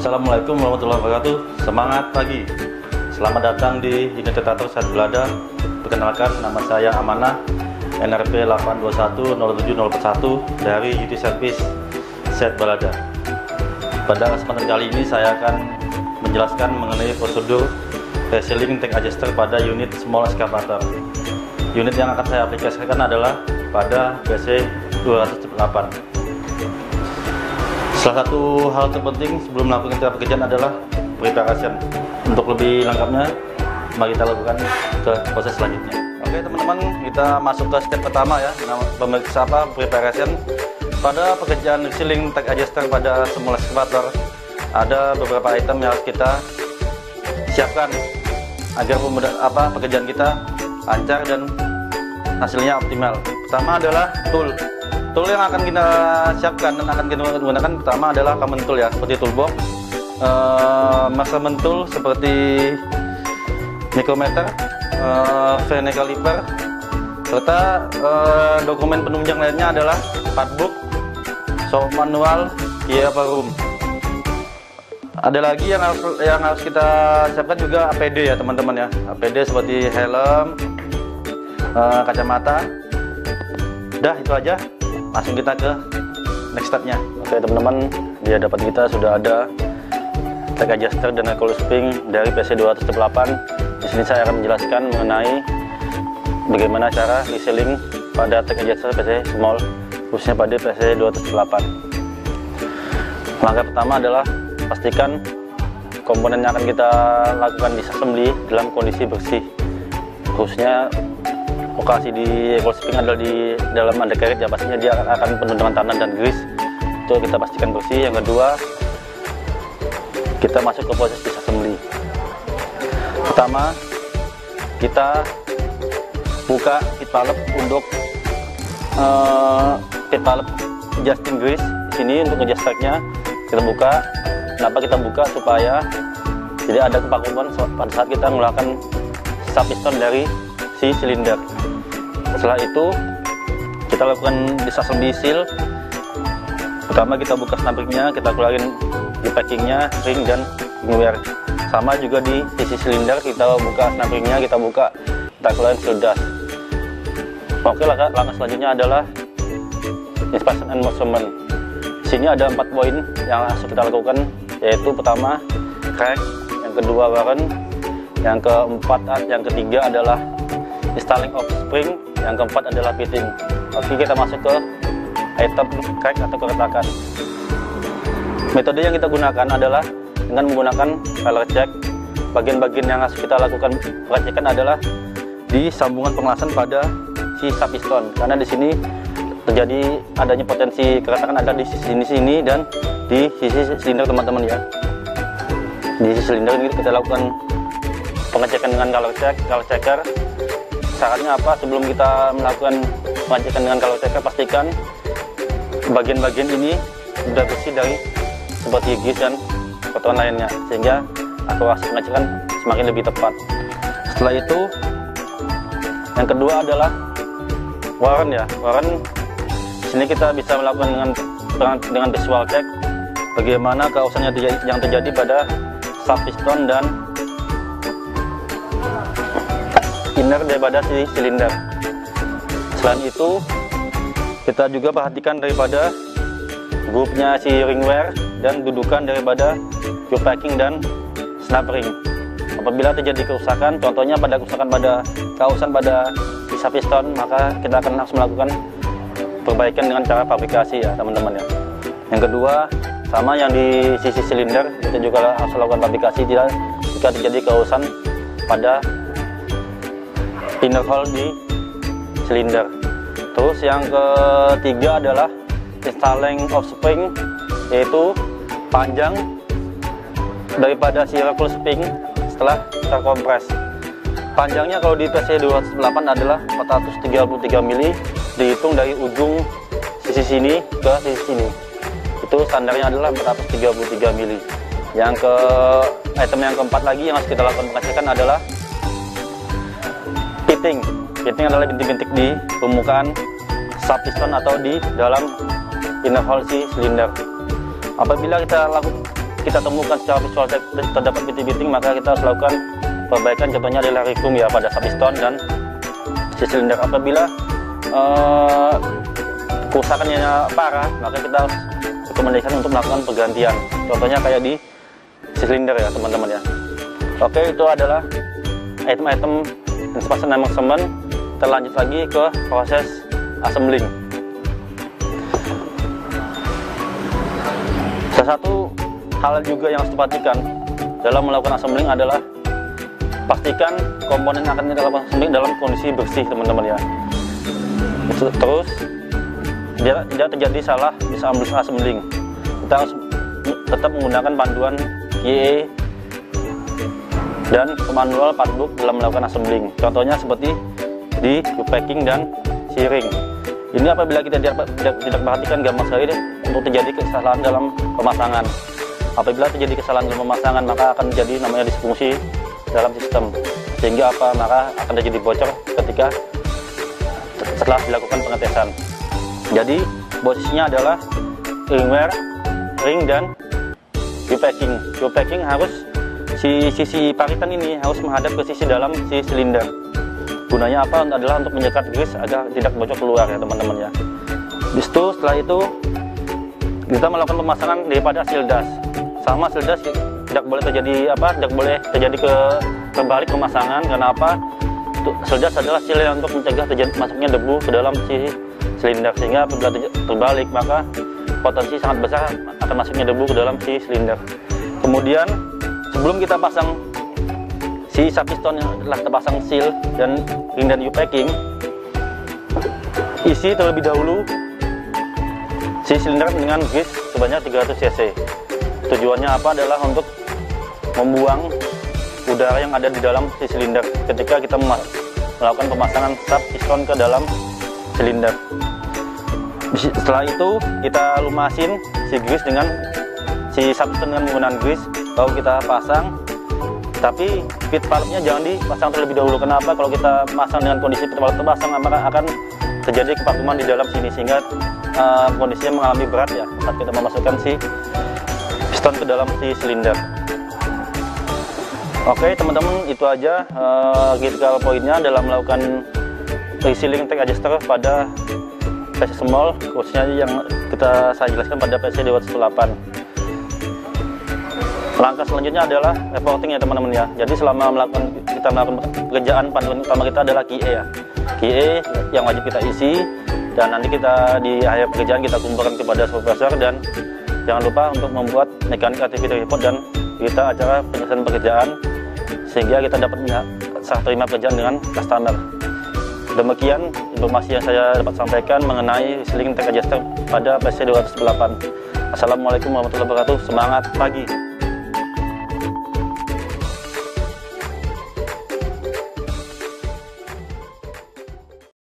Assalamualaikum warahmatullahi wabarakatuh. Semangat pagi. Selamat datang di unit Tetator Set Balada. Perkenalkan, nama saya Amanah, NRP 8210701 dari UT Service Set Balada. Pada kesempatan kali ini saya akan menjelaskan mengenai prosedur resealing tank adjuster pada unit small excavator. Unit yang akan saya aplikasikan adalah pada PC 208. Salah satu hal terpenting sebelum melakukan pekerjaan adalah preparation. Untuk lebih lengkapnya, mari kita lakukan ke proses selanjutnya. Oke teman-teman, kita masuk ke step pertama ya, pemeriksa preparation. Pada pekerjaan resealing tank adjuster pada small excavator, ada beberapa item yang harus kita siapkan agar pekerjaan kita lancar dan hasilnya optimal. Pertama adalah tool yang akan kita siapkan dan akan kita gunakan. Pertama adalah common tool ya, seperti toolbox, measurement tool seperti micrometer, vernier caliper, serta dokumen penunjang lainnya adalah partbook, shop manual, gear room. Ada lagi yang harus kita siapkan juga APD ya teman-teman ya, APD seperti helm, kacamata. Udah itu aja, langsung kita ke next stepnya. Oke teman-teman, di hadapan kita sudah ada tank adjuster dan coil spring dari PC 208. Di sini saya akan menjelaskan mengenai bagaimana cara resealing pada tank adjuster PC small, khususnya pada PC 208. Langkah pertama adalah pastikan komponen yang akan kita lakukan disassembly dalam kondisi bersih, khususnya lokasi di coil spring adalah di dalam undercarriage ya, pastinya dia akan penuh dengan tanah dan grease, itu kita pastikan bersih. Yang kedua, kita masuk ke proses disassembly. Pertama, kita buka pit valve untuk pit valve adjusting grease. Di sini untuk adjust tracknya kita buka. Kenapa kita buka? Supaya tidak ada kevakuman pada saat kita mengeluarkan sub piston dari si silinder. Setelah itu kita lakukan disassembly seal. Pertama kita buka snapringnya, kita keluarin di packingnya, ring dan ringwear. Sama juga di sisi silinder, kita buka snapringnya, kita keluarin seal dust. Oke, langkah selanjutnya adalah inspection and measurement. Di sini ada 4 poin yang harus kita lakukan, yaitu pertama crack, yang kedua warren, yang ketiga adalah installing of spring, yang keempat adalah fitting. Oke, kita masuk ke item crack atau keretakan. Metode yang kita gunakan adalah dengan menggunakan color check. Bagian-bagian yang harus kita lakukan pengecekan adalah di sambungan pengelasan pada si sub piston, karena di sini terjadi adanya potensi keretakan ada di sini dan di sisi silinder teman-teman ya. Di sisi silinder ini kita lakukan pengecekan dengan color checker. Syaratnya apa? Sebelum kita melakukan pengecekan dengan color checker, pastikan bagian-bagian ini sudah bersih dari seperti grease dan kotoran lainnya, sehingga akurasi pengecekan semakin lebih tepat. Setelah itu, yang kedua adalah warren ya. Warren sini kita bisa melakukan dengan visual check bagaimana kausan yang terjadi pada sub piston dan inner daripada si silinder. Selain itu, kita juga perhatikan daripada groupnya si ringwear dan dudukan daripada groove packing dan snap ring. Apabila terjadi kerusakan, contohnya pada kerusakan pada kausan pada sisa piston, maka kita akan langsung melakukan perbaikan dengan cara fabrikasi ya teman-teman ya. Yang kedua, sama yang di sisi silinder, kita juga harus melakukan fabrikasi jika terjadi kausan pada inner hole di silinder. Terus yang ketiga adalah installing of spring, yaitu panjang daripada si coil spring setelah terkompres. Panjangnya kalau di PC 208 adalah 433 mili, dihitung dari ujung sisi sini ke sisi sini. Itu standarnya adalah 433 mili. Yang item yang keempat lagi yang harus kita lakukan pengecekan adalah fitting. Fitting adalah bintik-bintik di permukaan sub piston atau di dalam inner hole si silinder. Apabila kita kita temukan secara visual terdapat bintik-bintik, maka kita harus lakukan perbaikan. Contohnya adalah rikum ya pada sub piston dan si silinder. Apabila kerusakannya parah, maka kita harus rekomendasikan untuk melakukan pergantian. Contohnya kayak di silinder ya teman-teman ya. Oke, itu adalah item-item inspection amendment. Kita lanjut lagi ke proses assembling. Salah satu hal juga yang harus diperhatikan dalam melakukan assembling adalah pastikan komponen yang akan kita lakukan assembling dalam kondisi bersih teman-teman ya. Terus tidak terjadi salah di assembling. Kita harus tetap menggunakan panduan QE dan manual partbook dalam melakukan assembling. Contohnya seperti di packing dan shearing. Ini apabila kita tidak perhatikan, gampang sekali untuk terjadi kesalahan dalam pemasangan. Apabila terjadi kesalahan dalam pemasangan, maka akan terjadi namanya disfungsi dalam sistem, sehingga maka akan terjadi bocor ketika setelah dilakukan pengetesan. Jadi posisinya adalah ringwear, ring dan U-packing. U-packing harus sisi paritan ini harus menghadap ke sisi dalam si silinder. Gunanya apa? Adalah untuk menyekat grease agar tidak bocor keluar ya teman-teman ya. Setelah itu kita melakukan pemasangan daripada seal dust. Sama seal dust tidak boleh terjadi terbalik pemasangan. Karena apa? Seal dust adalah seal yang untuk mencegah masuknya debu ke dalam si silinder, sehingga apabila terbalik maka potensi sangat besar akan masuknya debu ke dalam si silinder. Kemudian sebelum kita pasang si sub piston yang telah terpasang seal dan ring dan U-packing, isi terlebih dahulu si silinder dengan grease sebanyak 300 cc. Tujuannya apa? Adalah untuk membuang udara yang ada di dalam si silinder ketika kita melakukan pemasangan sub piston ke dalam silinder. Setelah itu kita lumasin si grease dengan si sub piston dengan menggunakan grease, lalu kita pasang. Tapi pit valve-nya jangan dipasang terlebih dahulu. Kenapa? Kalau kita pasang dengan kondisi pit valve terpasang, maka akan terjadi kevakuman di dalam sini, sehingga kondisinya mengalami berat ya saat kita memasukkan si piston ke dalam si silinder. Oke teman-teman, itu aja critical poinnya dalam melakukan resealing tank adjuster pada PC small, khususnya yang saya jelaskan pada PC 218. Langkah selanjutnya adalah reporting ya teman-teman ya. Jadi selama kita melakukan pekerjaan, panduan utama kita adalah QE ya. QE yang wajib kita isi, dan nanti kita di akhir pekerjaan kita kumpulkan kepada supervisor, dan jangan lupa untuk membuat mechanic activity report dan berita acara penyelesaian pekerjaan, sehingga kita dapat serah terima pekerjaan dengan customer. Demikian informasi yang saya dapat sampaikan mengenai resealing tank adjuster pada PC 218. Assalamualaikum warahmatullahi wabarakatuh. Semangat pagi.